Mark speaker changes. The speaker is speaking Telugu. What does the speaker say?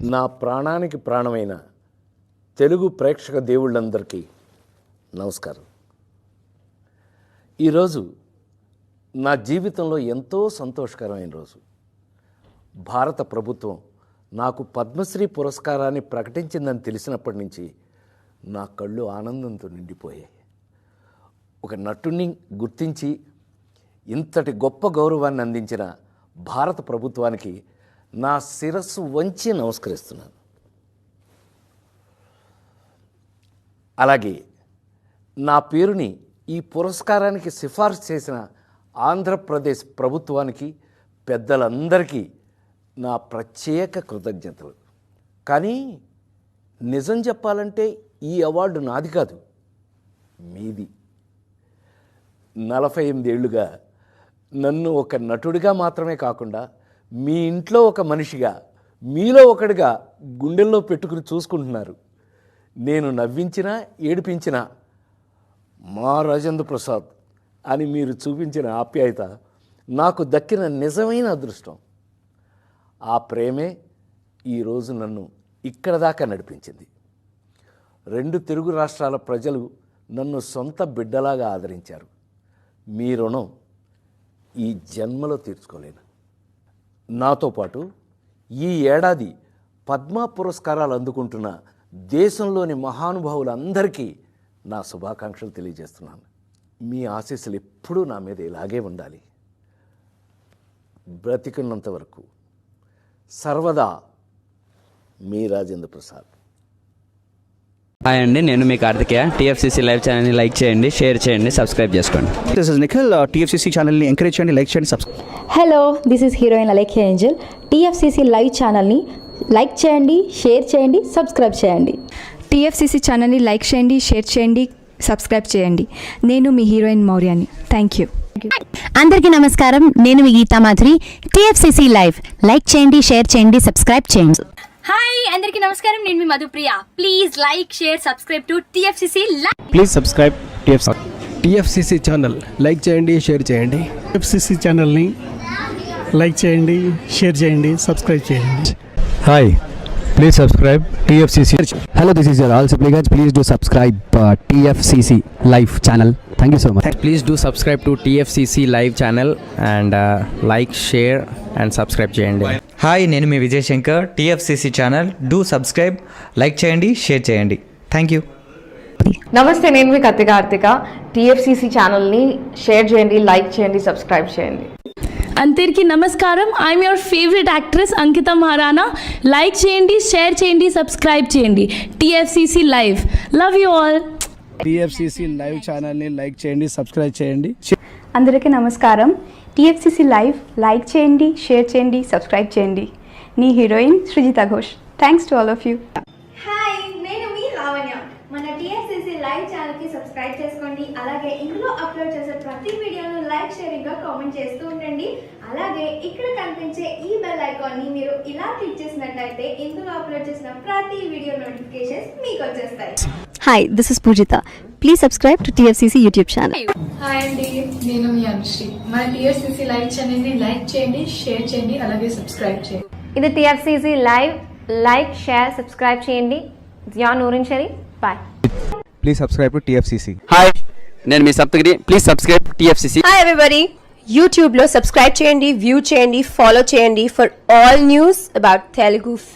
Speaker 1: నా ప్రాణానికి ప్రాణమైన తెలుగు ప్రేక్షక దేవుళ్ళందరికీ నమస్కారం. ఈరోజు నా జీవితంలో ఎంతో సంతోషకరమైన రోజు. భారత ప్రభుత్వం నాకు పద్మశ్రీ పురస్కారాన్ని ప్రకటించిందని తెలిసినప్పటి నుంచి నా కళ్ళు ఆనందంతో నిండిపోయాయి. ఒక నటుడిని గుర్తించి ఇంతటి గొప్ప గౌరవాన్ని అందించిన భారత ప్రభుత్వానికి నా శిరస్సు వంచి నమస్కరిస్తున్నాను. అలాగే నా పేరుని ఈ పురస్కారానికి సిఫార్సు చేసిన ఆంధ్రప్రదేశ్ ప్రభుత్వానికి, పెద్దలందరికీ నా ప్రత్యేక కృతజ్ఞతలు. కానీ నిజం చెప్పాలంటే ఈ అవార్డు నాది కాదు, మీది. 48 ఏళ్లుగా నన్ను ఒక నటుడిగా మాత్రమే కాకుండా మీ ఇంట్లో ఒక మనిషిగా, మీలో ఒకడిగా గుండెల్లో పెట్టుకుని చూసుకుంటున్నారు. నేను నవ్వించినా ఏడిపించినా మా రాజేంద్ర ప్రసాద్ అని మీరు చూపించిన ఆప్యాయత నాకు దక్కిన నిజమైన అదృష్టం. ఆ ప్రేమే ఈరోజు నన్ను ఇక్కడ దాకా నడిపించింది. 2 తెలుగు రాష్ట్రాల ప్రజలు నన్ను సొంత బిడ్డలాగా ఆదరించారు. మీ రుణం ఈ జన్మలో తీర్చుకోలేను. నాతో పాటు ఈ ఏడాది పద్మ పురస్కారాలు అందుకుంటున్న దేశంలోని మహానుభావులందరికీ నా శుభాకాంక్షలు తెలియజేస్తున్నాను. మీ ఆశీస్సులు ఎప్పుడూ నా మీద ఇలాగే ఉండాలి. బ్రతికున్నంత వరకు సర్వదా మీ రాజేంద్ర ప్రసాద్.
Speaker 2: హాయ్ అండి, నేను మీ కార్తికేయ. టీఎఫ్సీసీ లైవ్ ఛానల్ని లైక్ చేయండి, షేర్ చేయండి, సబ్స్క్రైబ్ చేసుకోండి.
Speaker 3: This is Nikhil. టీఎఫ్సీసీ ఛానల్ని ఎంకరేజ్ చేయండి, లైక్ చేయండి, subscribe.
Speaker 4: Hello, this is heroine Alekhya Angel. TFCC live ఛానల్ని లైక్ చేయండి, షేర్ చేయండి, సబ్స్క్రైబ్ చేయండి.
Speaker 5: టీఎఫ్సీసీ ఛానల్ని లైక్ చేయండి, షేర్ చేయండి, సబ్స్క్రైబ్ చేయండి. నేను మీ హీరోయిన్ మౌర్యాని. Thank you.
Speaker 6: అందరికీ నమస్కారం, నేను మీ Geetha Madhuri. TFCC live like చేయండి, షేర్ చేయండి, సబ్స్క్రైబ్ చేయండి.
Speaker 7: హాయ్ అందరికీ నమస్కారం, నేను మీ Madhupriya. Please like, share, subscribe to TFCC live.
Speaker 3: Please subscribe
Speaker 8: TFCC channel like చేయండి, షేర్ చేయండి.
Speaker 9: టీఎఫ్సీసీ ఛానల్ని లైక్ చేయండి, షేర్ చేయండి, సబ్స్క్రైబ్ చేయండి.
Speaker 8: Hi, please subscribe TFCC.
Speaker 10: Hello, this is your all supplicants. Please do subscribe TFCC Live channel. Thank you so much.
Speaker 2: Please do subscribe to TFCC live channel and like, share and subscribe చేయండి.
Speaker 11: హాయ్, నేను మీ Vijay Shankar. TFCC channel do subscribe, like చేయండి, షేర్ చేయండి. Thank you.
Speaker 12: నమస్తే, నేను మీ కార్తిక. టీఎఫ్సీసీ ఛానల్ని షేర్ చేయండి, లైక్ చేయండి, సబ్స్క్రైబ్ చేయండి.
Speaker 5: అందరికీ నమస్కారం. I'm your favourite actress Ankita Maharana. Like చేయండి, షేర్ చేయండి, సబ్స్క్రైబ్ చేయండి. TFCC live. Love you all.
Speaker 3: TFCC live ఛానల్ని లైక్ చేయండి, సబ్స్క్రైబ్ చేయండి.
Speaker 5: అందరికీ నమస్కారం. టీఎఫ్సీసీ లైవ్ లైక్ చేయండి, షేర్ చేయండి, సబ్స్క్రైబ్ చేయండి. నీ heroine Srujitha Ghosh. Thanks to all of you.
Speaker 7: Hi, నేను మీ లావణ్య. మన టీఎఫ్సీసీ లైవ్ ఛానల్ కి సబ్స్క్రైబ్ చేసుకోండి. అలాగే ఇందులో అప్లోడ్ చేసే ప్రతి వీడియోను లైక్, షేరింగ్ గా కామెంట్ చేస్తూ ఉండండి. అలాగే ఇక్కడ కనిపించే ఈ బెల్ ఐకాన్ ని మీరు ఇలా క్లిక్ చేసినట్లయితే ఇందులో అప్లోడ్ చేసిన ప్రతి వీడియో నోటిఫికేషన్స్ మీకు వచ్చేస్తాయి.
Speaker 6: Hi, this is Poojitha. Please subscribe to TFCC YouTube channel.
Speaker 12: Hi అండి, నేను మీ అనుశ్రీ. మన టీఎఫ్సీసీ లైవ్ ఛానల్ని లైక్ చేయండి, షేర్ చేయండి, అలాగే సబ్స్క్రైబ్ చేయండి.
Speaker 7: ఇది TFCC live. Like, share, subscribe చేయండి. Zia Noorin Shari. Bye.
Speaker 8: Please subscribe to TFCC.
Speaker 2: Hi, నేను మీ Saptagiri. Please subscribe TFCC.
Speaker 6: Hi everybody, యూట్యూబ్లో సబ్స్క్రైబ్ చేయండి, వ్యూ చేయండి, ఫాలో చేయండి for all news about Telugu film.